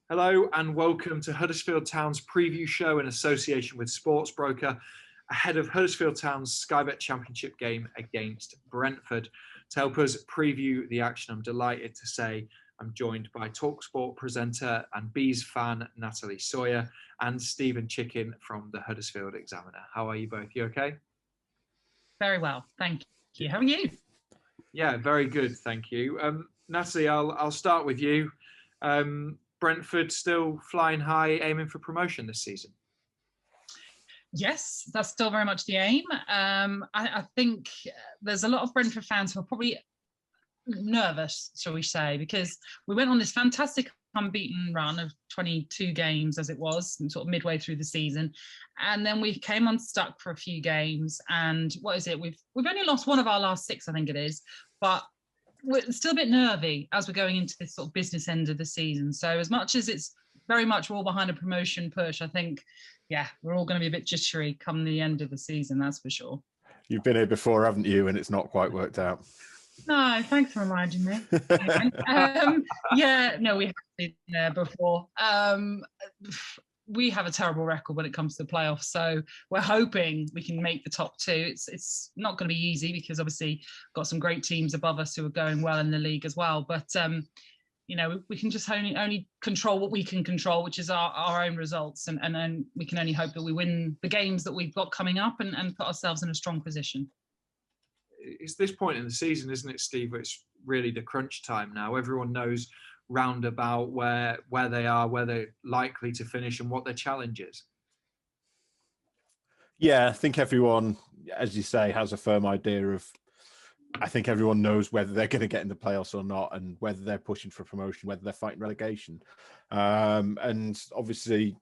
Hello and welcome to Huddersfield Town's preview show in association with Sportsbroker ahead of Huddersfield Town's Sky Bet Championship game against Brentford. To help us preview the action, I'm delighted to say I'm joined by TalkSport presenter and Bees fan Natalie Sawyer and Stephen Chicken from the Huddersfield Examiner. How are you both? You okay? Very well, thank you. How are you? Yeah, very good, thank you. Natalie, I'll start with you. Brentford still flying high, aiming for promotion this season? Yes, that's still very much the aim. I think there's a lot of Brentford fans who are probably nervous, shall we say, because we went on this fantastic unbeaten run of 22 games as it was, and sort of midway through the season, and then we came unstuck for a few games. And what is it? We've only lost one of our last six, I think it is, but we're still a bit nervy as we're going into this sort of business end of the season. So as much as it's very much we're all behind a promotion push, I think, yeah, we're all going to be a bit jittery come the end of the season, that's for sure. You've been here before, haven't you? And it's not quite worked out. No, thanks for reminding me. Yeah, no, we have been there before. We have a terrible record when it comes to the playoffs, so we're hoping we can make the top two. It's not going to be easy because obviously got some great teams above us who are going well in the league as well. But we can just only control what we can control, which is our own results, and then we can only hope that we win the games that we've got coming up and put ourselves in a strong position. It's this point in the season, isn't it, Steve? It's really the crunch time now. Everyone knows roundabout where they are, where they're likely to finish, and what their challenge is. Yeah, I think everyone, as you say, has a firm idea of. I think everyone knows whether they're going to get in the playoffs or not, and whether they're pushing for promotion, whether they're fighting relegation. And obviously,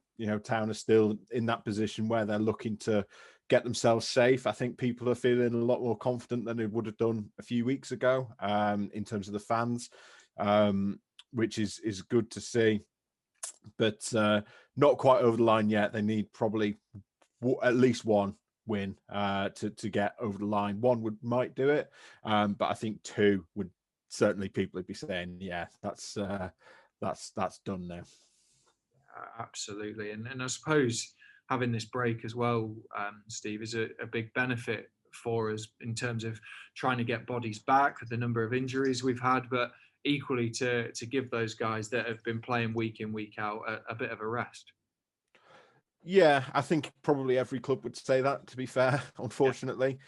Town are still in that position where they're looking to get themselves safe. I think people are feeling a lot more confident than they would have done a few weeks ago in terms of the fans, which is good to see. But not quite over the line yet. They need probably at least one win to get over the line. One might do it, but I think two would certainly people would be saying, yeah, that's done now. Absolutely, and I suppose having this break as well, Steve, is a big benefit for us in terms of trying to get bodies back with the number of injuries we've had, but equally to give those guys that have been playing week in, week out a bit of a rest. Yeah, I think probably every club would say that, to be fair, unfortunately.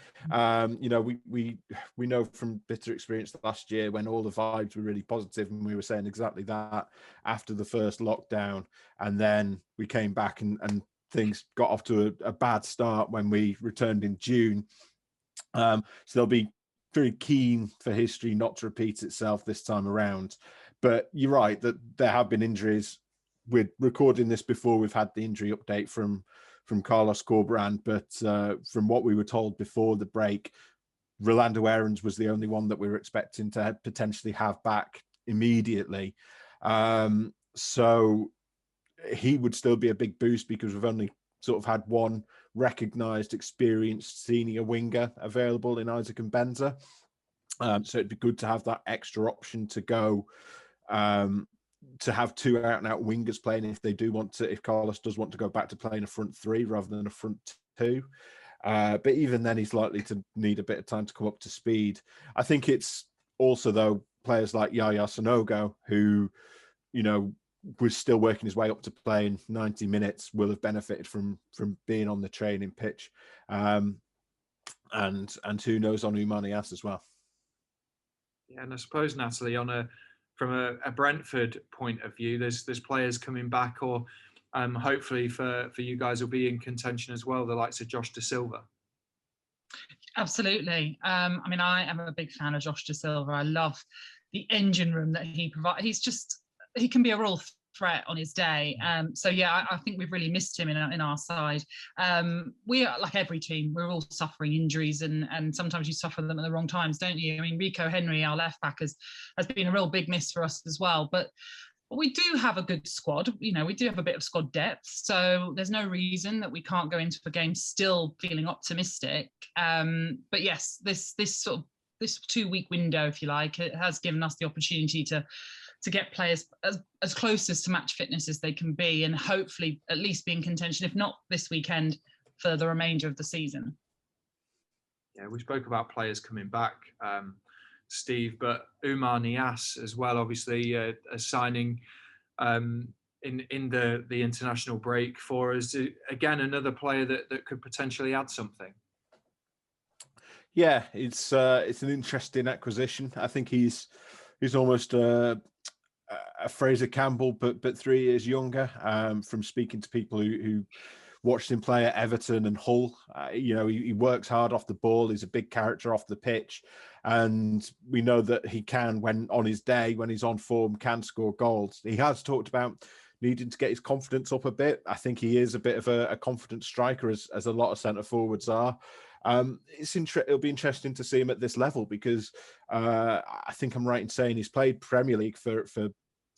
We know from bitter experience last year when all the vibes were really positive and we were saying exactly that after the first lockdown. And then we came back and things got off to a bad start when we returned in June. So they'll be very keen for history not to repeat itself this time around. But you're right that there have been injuries. We're recording this before we've had the injury update from Carlos Corberán, but from what we were told before the break, Rolando Aarons was the only one that we were expecting to potentially have back immediately. So he would still be a big boost because we've only sort of had one recognised, experienced senior winger available in Isaac and Benza. So it'd be good to have that extra option to go. To have two out-and-out wingers playing if Carlos does want to go back to playing a front three rather than a front two. But even then, he's likely to need a bit of time to come up to speed. I think it's also, though, players like Yaya Sanogo, who, was still working his way up to playing 90 minutes, will have benefited from being on the training pitch. And who knows on Oumanias as well. Yeah, and I suppose, Natalie, from a Brentford point of view, there's players coming back, or hopefully for you guys will be in contention as well, the likes of Josh Da Silva. Absolutely. I am a big fan of Josh Da Silva. I love the engine room that he provides. He can be a real threat on his day. So yeah, I think we've really missed him in our side. We are, like every team, we're all suffering injuries, and sometimes you suffer them at the wrong times, don't you? I mean, Rico Henry, our left back, has been a real big miss for us as well. But we do have a good squad. We do have a bit of squad depth, so there's no reason that we can't go into the game still feeling optimistic. But yes, this 2-week window, if you like, it has given us the opportunity to to get players as close as to match fitness as they can be, and hopefully at least be in contention, if not this weekend, for the remainder of the season. Yeah, we spoke about players coming back, Steve, but Oumar Niasse as well, obviously a signing in the international break for us. Again, another player that could potentially add something. Yeah, it's an interesting acquisition. I think he's almost a Fraser Campbell, but 3 years younger. From speaking to people who watched him play at Everton and Hull, he works hard off the ball. He's a big character off the pitch, and we know that he can, when on his day, when he's on form, can score goals. He has talked about needing to get his confidence up a bit. I think he is a bit of a confident striker, as a lot of centre forwards are. It'll be interesting to see him at this level, because I think I'm right in saying he's played Premier League for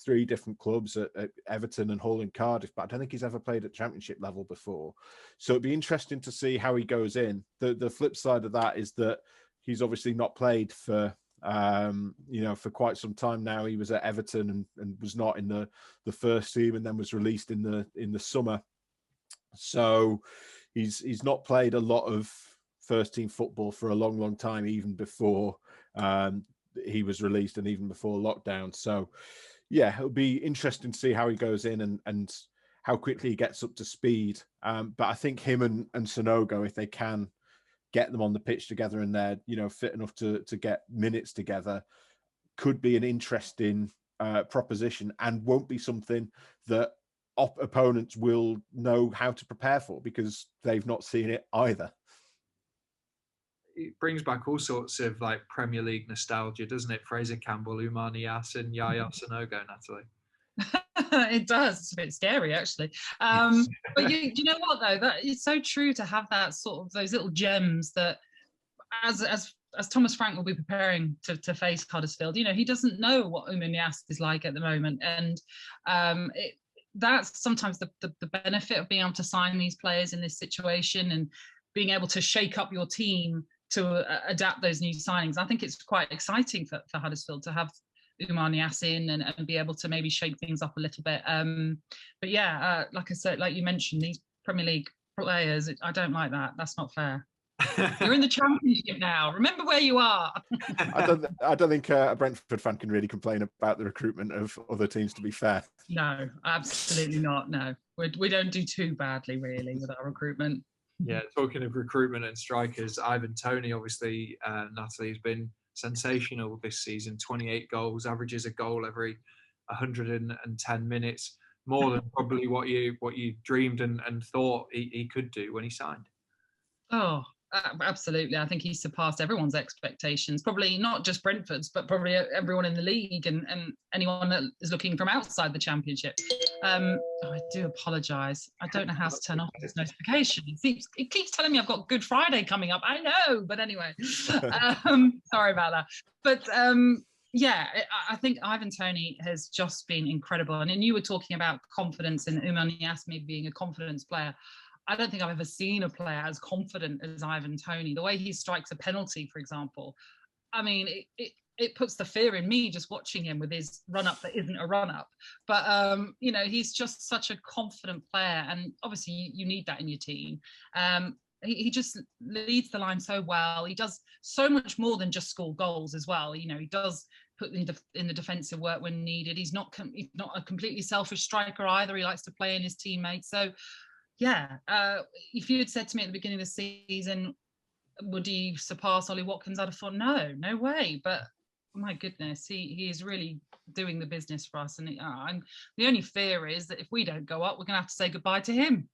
3 different clubs at Everton and Hull and Cardiff, but I don't think he's ever played at Championship level before. So it'd be interesting to see how he goes in. The flip side of that is that he's obviously not played for for quite some time now. He was at Everton and was not in the first team, and then was released in the summer. So he's not played a lot of first team football for a long time, even before he was released and even before lockdown. So yeah, it'll be interesting to see how he goes in and how quickly he gets up to speed. But I think him and Sonogo, if they can get them on the pitch together and they're fit enough to get minutes together, could be an interesting proposition, and won't be something that opponents will know how to prepare for, because they've not seen it either. It brings back all sorts of like Premier League nostalgia, doesn't it? Fraser Campbell, Oumar Niasse, and Yaya Sonogo, Natalie. It does. It's a bit scary, actually. But you know what, though? That it's so true to have that sort of those little gems that, as Thomas Frank will be preparing to face Huddersfield, he doesn't know what Oumar Niasse is like at the moment, and that's sometimes the benefit of being able to sign these players in this situation and being able to shake up your team to adapt those new signings. I think it's quite exciting for Huddersfield to have Oumar Niasse in and be able to maybe shake things up a little bit. But yeah, like I said, like you mentioned, these Premier League players, I don't like that. That's not fair. You're in the Championship now. Remember where you are. I don't think a Brentford fan can really complain about the recruitment of other teams, to be fair. No, absolutely not. No, we don't do too badly, really, with our recruitment. Yeah, talking of recruitment and strikers, Ivan Toney, obviously, Natalie, has been sensational this season. 28 goals, averages a goal every 110 minutes, more than probably what you dreamed and thought he could do when he signed. Oh, absolutely. I think he surpassed everyone's expectations, probably not just Brentford's, but probably everyone in the league and anyone that is looking from outside the Championship. I do apologise. I don't know how to turn off this notification. It keeps telling me I've got Good Friday coming up. I know, but anyway, sorry about that. But yeah, I think Ivan Toney has just been incredible. And you were talking about confidence and Oumar Niasse maybe being a confidence player. I don't think I've ever seen a player as confident as Ivan Toney. The way he strikes a penalty, for example, I mean, it puts the fear in me just watching him with his run-up that isn't a run-up. But, he's just such a confident player. And obviously you need that in your team. He just leads the line so well. He does so much more than just score goals as well. He does put in the defensive work when needed. He's not a completely selfish striker either. He likes to play in his teammates. So, yeah, if you had said to me at the beginning of the season, would he surpass Ollie Watkins, I'd have thought, no way. But my goodness, he is really doing the business for us. And the only fear is that if we don't go up, we're going to have to say goodbye to him.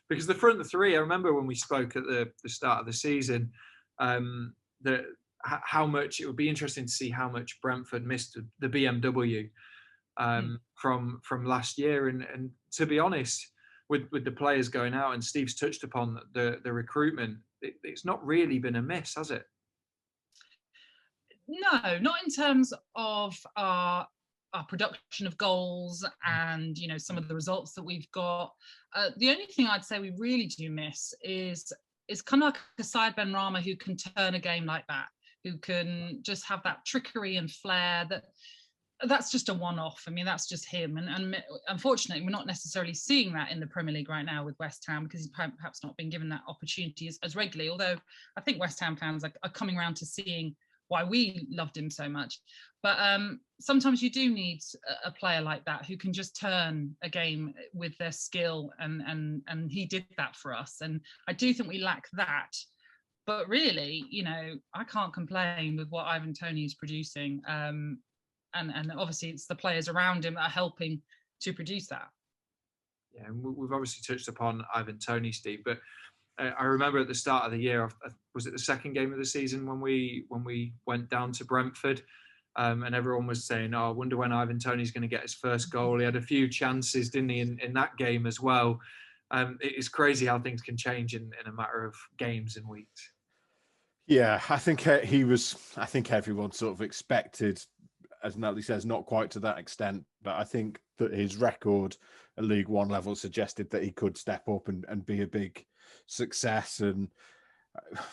Because the front three, I remember when we spoke at the start of the season, how much it would be interesting to see how much Brentford missed the BMW from last year. And to be honest, with the players going out, and Steve's touched upon the recruitment, it's not really been a miss, has it? No, not in terms of our production of goals and some of the results that we've got. The only thing I'd say we really do miss is kind of like a Saïd Benrahma who can turn a game like that, who can just have that trickery and flair that's just a one-off. I mean, that's just him. And unfortunately, we're not necessarily seeing that in the Premier League right now with West Ham, because he's perhaps not been given that opportunity as regularly. Although I think West Ham fans are coming around to seeing why we loved him so much. But sometimes you do need a player like that who can just turn a game with their skill. And he did that for us. And I do think we lack that. But really, I can't complain with what Ivan Toney is producing. And obviously it's the players around him that are helping to produce that. Yeah, and we've obviously touched upon Ivan Toney, Steve, but I remember at the start of the year, was it the second game of the season when we went down to Brentford, and everyone was saying, "Oh, I wonder when Ivan Toney's going to get his first goal." He had a few chances, didn't he, in that game as well. It's crazy how things can change in a matter of games and weeks. Yeah, I think I think everyone sort of expected, as Natalie says, not quite to that extent, but I think that his record at League One level suggested that he could step up and be a big success. And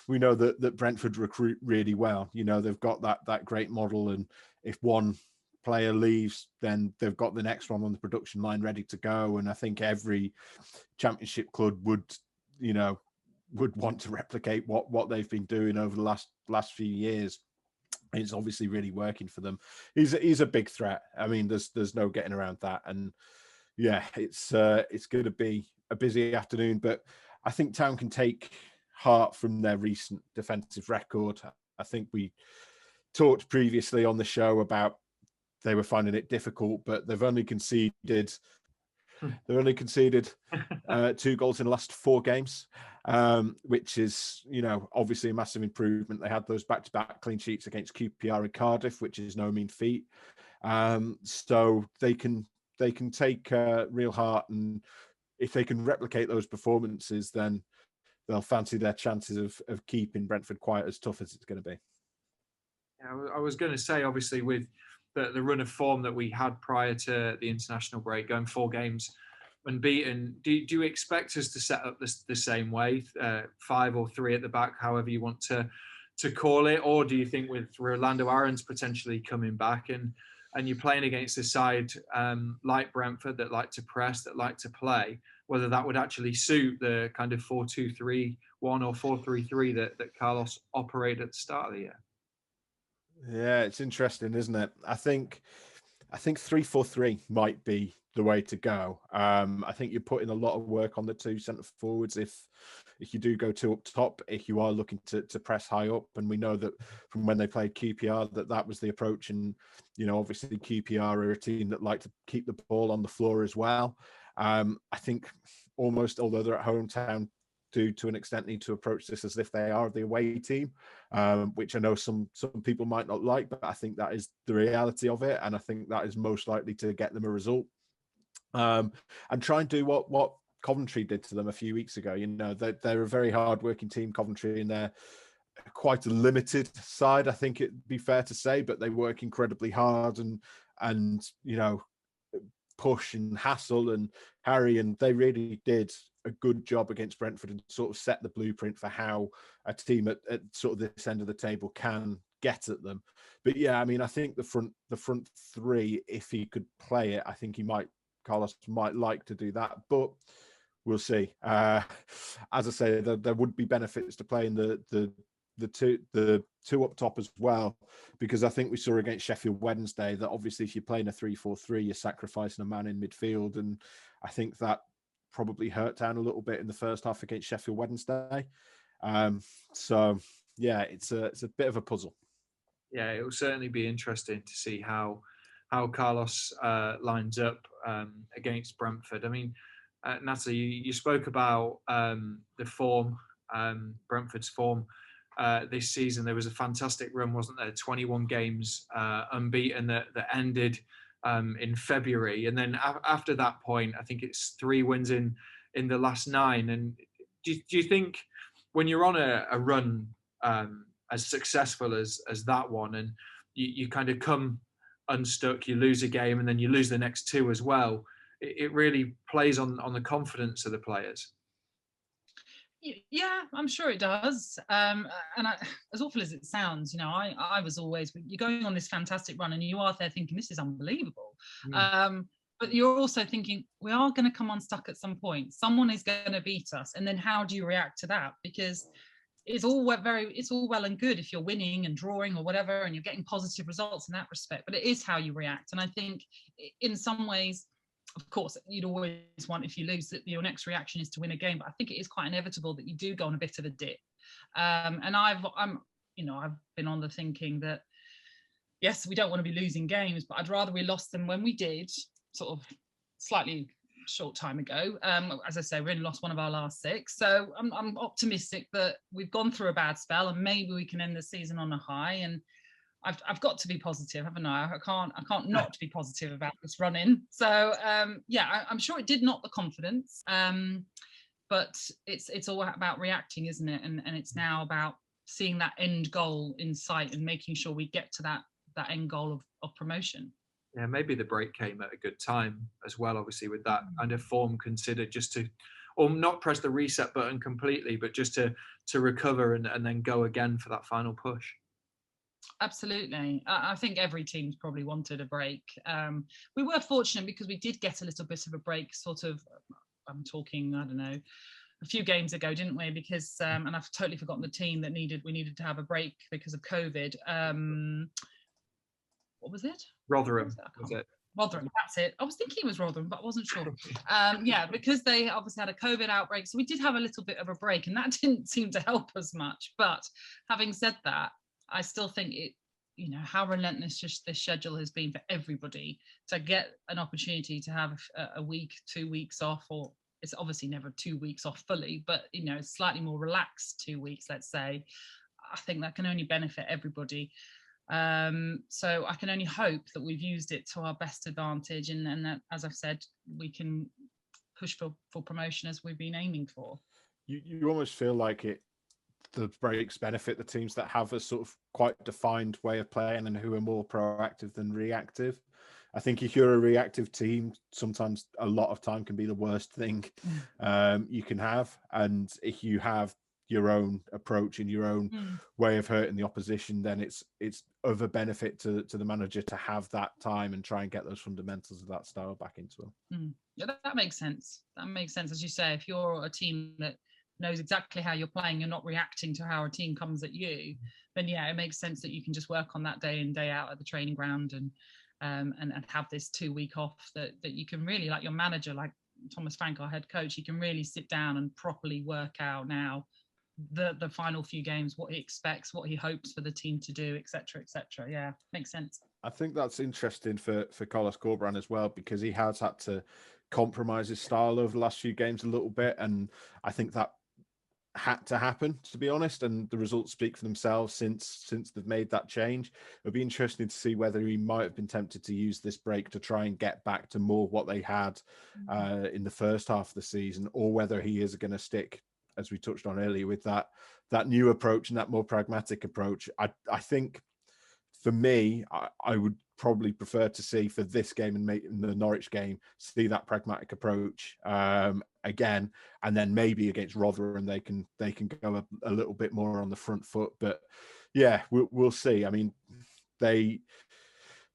we know that Brentford recruit really well. They've got that great model, and if one player leaves, then they've got the next one on the production line ready to go. And I think every Championship club would want to replicate what they've been doing over the last few years. It's obviously really working for them. He's a big threat. I mean, there's no getting around that. And yeah, it's going to be a busy afternoon, but I think Town can take heart from their recent defensive record. I think we talked previously on the show about they were finding it difficult, but they've only conceded 2 goals in the last 4 games, which is, obviously a massive improvement. They had those back-to-back clean sheets against QPR and Cardiff, which is no mean feat. So they can take real heart, and if they can replicate those performances, then they'll fancy their chances of keeping Brentford quite as tough as it's going to be. Yeah, I was going to say, obviously, with the run of form that we had prior to the international break, going 4 games unbeaten, do you expect us to set up the same way, 5 or 3 at the back, however you want to call it? Or do you think with Rolando Aarons potentially coming back and you're playing against a side like Brentford that like to press, that like to play, whether that would actually suit the kind of 4-2-3-1 or 4-3-3 that Carlos operated at the start of the year? Yeah, it's interesting, isn't it? I think 3-4-3 might be the way to go. I think you're putting a lot of work on the 2 centre forwards if you do go 2 up top, if you are looking to press high up. And we know that from when they played QPR that was the approach. And obviously QPR are a team that like to keep the ball on the floor as well. I think almost, although they're at hometown, do to an extent need to approach this as if they are the away team, which I know some people might not like, but I think that is the reality of it, and I think that is most likely to get them a result. And try and do what Coventry did to them a few weeks ago. They're a very hard-working team, Coventry, and they're quite a limited side, I think it'd be fair to say, but they work incredibly hard and push and hassle and harry, and they really did a good job against Brentford and sort of set the blueprint for how a team at sort of this end of the table can get at them. But yeah, I mean, I think the front 3, if he could play it, I think Carlos might like to do that, but we'll see. As I say, there would be benefits to playing the two up top as well, because I think we saw against Sheffield Wednesday that obviously if you're playing a 3-4-3, you're sacrificing a man in midfield, and I think that probably hurt Town a little bit in the first half against Sheffield Wednesday. So yeah, it's a bit of a puzzle. Yeah, it will certainly be interesting to see how Carlos lines up against Brentford. I mean, Natalie, you spoke about the form, Brentford's form this season. There was a fantastic run, wasn't there? 21 games unbeaten that ended in February, and then after that point, I think it's 3 wins in the last 9. And do you think when you're on a run as successful as that one, and you kind of come unstuck, you lose a game, and then you lose the next 2 as well, it really plays on the confidence of the players? Yeah, I'm sure it does. And as awful as it sounds, I was always, you're going on this fantastic run and you are there thinking, this is unbelievable. But you're also thinking, we are going to come unstuck at some point. Someone is going to beat us. And then how do you react to that? Because it's all well and good if you're winning and drawing or whatever, and you're getting positive results in that respect. But it is how you react. And I think in some ways, of course, you'd always want, if you lose, that your next reaction is to win a game. But I think it is quite inevitable that you do go on a bit of a dip. And I've been on the thinking that, yes, we don't want to be losing games, but I'd rather we lost them when we did, sort of slightly short time ago. As I say, we only lost one of our last 6. So I'm optimistic that we've gone through a bad spell and maybe we can end the season on a high. And I've got to be positive, haven't I? I can't not be positive about this run-in. So I'm sure it did knock the confidence, but it's all about reacting, isn't it? And it's now about seeing that end goal in sight and making sure we get to that end goal of promotion. Yeah, maybe the break came at a good time as well, obviously, with that kind of form considered, just to, or not press the reset button completely, but just to recover and then go again for that final push. Absolutely. I think every team's probably wanted a break. We were fortunate because we did get a little bit of a break, sort of, I'm talking, I don't know, a few games ago, didn't we? Because, and I've totally forgotten the team that we needed to have a break because of COVID. What was it? Rotherham, was it? Rotherham, that's it. I was thinking it was Rotherham, but I wasn't sure. Because they obviously had a COVID outbreak. So we did have a little bit of a break and that didn't seem to help us much. But having said that, I still think it, how relentless just this schedule has been for everybody to get an opportunity to have a week, 2 weeks off, or it's obviously never 2 weeks off fully, but, slightly more relaxed 2 weeks, let's say. I think that can only benefit everybody. So I can only hope that we've used it to our best advantage and that, as I've said, we can push for promotion as we've been aiming for. You almost feel like the breaks benefit the teams that have a sort of quite defined way of playing and who are more proactive than reactive. I think if you're a reactive team, sometimes a lot of time can be the worst thing you can have. And if you have your own approach and your own way of hurting the opposition, then it's of a benefit to the manager to have that time and try and get those fundamentals of that style back into him. Yeah, that makes sense. That makes sense. As you say, if you're a team that knows exactly how you're playing, you're not reacting to how a team comes at you, then it makes sense that you can just work on that day in, day out at the training ground and have this 2 week off that you can really, like your manager, like Thomas Frank, our head coach, he can really sit down and properly work out now the final few games, what he expects, what he hopes for the team to do, etc. Yeah, makes sense. I think that's interesting for Carlos Corberán as well, because he has had to compromise his style over the last few games a little bit, and I think that had to happen, to be honest, and the results speak for themselves since they've made that change. It'll be interesting to see whether he might have been tempted to use this break to try and get back to more what they had in the first half of the season, or whether he is going to stick, as we touched on earlier, with that new approach and that more pragmatic approach. I think for me, I would probably prefer to see, for this game and in the Norwich game, see that pragmatic approach again, and then maybe against Rotherham they can go a little bit more on the front foot. But yeah, we'll see. I mean, they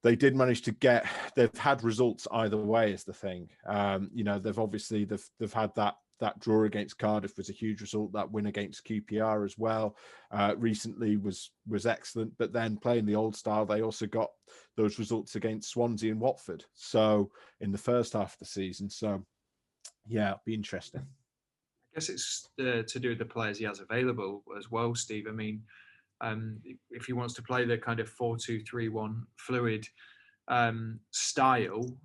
did manage to they've had results either way is the thing. They've had that draw against Cardiff was a huge result. That win against QPR as well recently was excellent. But then playing the old style, they also got those results against Swansea and Watford. So in the first half of the season. So yeah, it'll be interesting. I guess it's to do with the players he has available as well, Steve. I mean, if he wants to play the kind of 4-2-3-1 fluid style,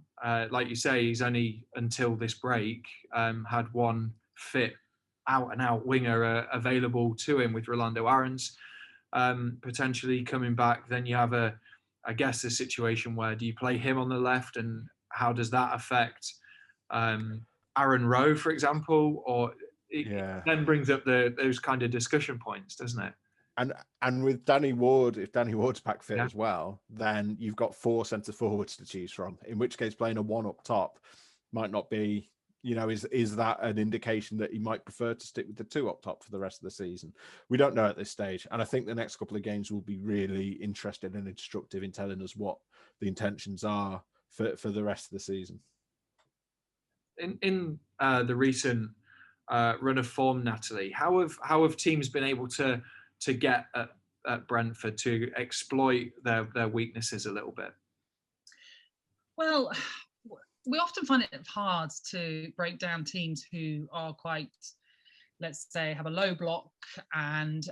like you say, he's only until this break had one fit out-and-out winger available to him, with Rolando Aarons potentially coming back. Then you have a situation where, do you play him on the left, and how does that affect Aaron Rowe, for example? Or it then brings up those kind of discussion points, doesn't it? And with Danny Ward, if Danny Ward's back fit as well, then you've got 4 centre forwards to choose from. In which case, playing a one up top might not be is that an indication that he might prefer to stick with the two up top for the rest of the season? We don't know at this stage. And I think the next couple of games will be really interesting and instructive in telling us what the intentions are for the rest of the season. In the recent run of form, Natalie, how have teams been able to get at Brentford to exploit their weaknesses a little bit? Well, we often find it hard to break down teams who are quite, let's say, have a low block and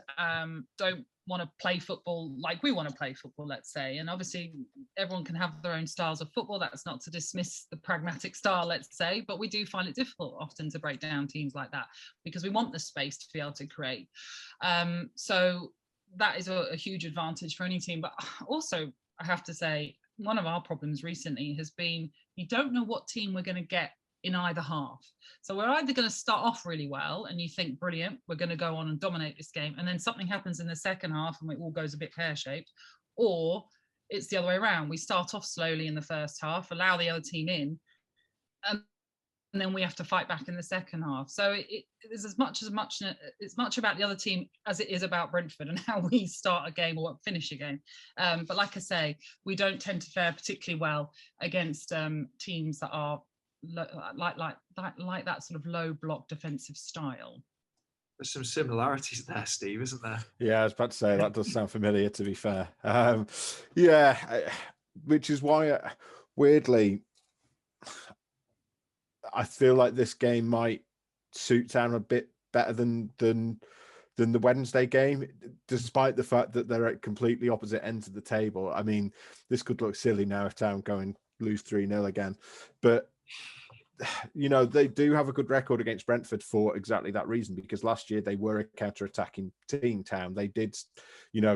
don't want to play football like we want to play football, let's say. And obviously, everyone can have their own styles of football. That's not to dismiss the pragmatic style, let's say, but we do find it difficult often to break down teams like that because we want the space to be able to create. So that is a huge advantage for any team. But also, I have to say, one of our problems recently has been you don't know what team we're going to get in either half. So we're either going to start off really well and you think, brilliant, we're going to go on and dominate this game. And then something happens in the second half and it all goes a bit pear-shaped. Or it's the other way around. We start off slowly in the first half, allow the other team in, and then we have to fight back in the second half. So it is as much about the other team as it is about Brentford and how we start a game or finish a game. But like I say, we don't tend to fare particularly well against teams that are like that sort of low block defensive style. There's some similarities there, Steve, isn't there? Yeah, I was about to say that does sound familiar, to be fair. Which is why, weirdly, I feel like this game might suit Town a bit better than the Wednesday game, despite the fact that they're at completely opposite ends of the table. I mean, this could look silly now if Town go and lose 3-0 again, but they do have a good record against Brentford for exactly that reason, because last year they were a counter-attacking team. Town, they did,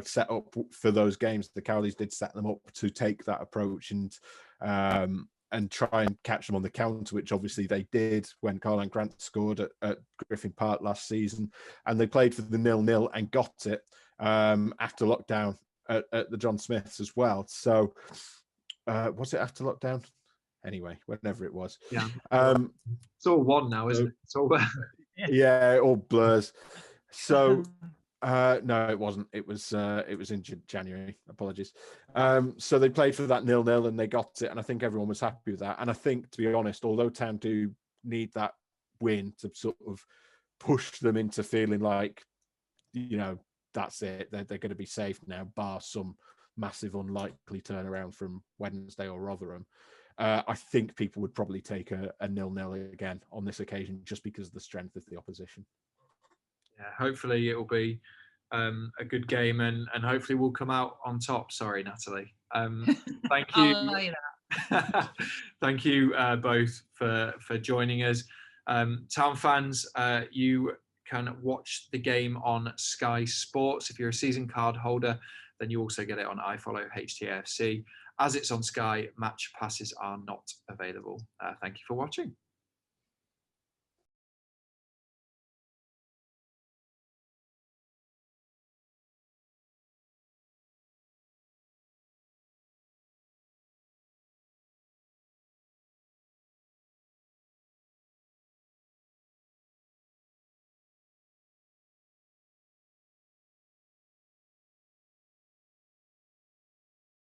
set up for those games. The Cowleys did set them up to take that approach and try and catch them on the counter, which obviously they did when Carlan Grant scored at Griffin Park last season. And they played for the 0-0 and got it after lockdown at the John Smiths as well. So was it after lockdown? Anyway, whenever it was. Yeah. It's all one now, isn't it? It's all yeah, it all blurs. So no, it wasn't. It was in January. Apologies. So they played for that 0-0 and they got it, and I think everyone was happy with that. And I think, to be honest, although Town do need that win to sort of push them into feeling like, that's it. They're going to be safe now, bar some massive unlikely turnaround from Wednesday or Rotherham. I think people would probably take a 0-0 again on this occasion, just because of the strength of the opposition. Yeah, hopefully it will be a good game, and hopefully we'll come out on top. Sorry, Natalie. Thank you. Thank you both for joining us. Town fans, you can watch the game on Sky Sports. If you're a season card holder, then you also get it on iFollow HTTV. As it's on Sky, match passes are not available. Thank you for watching.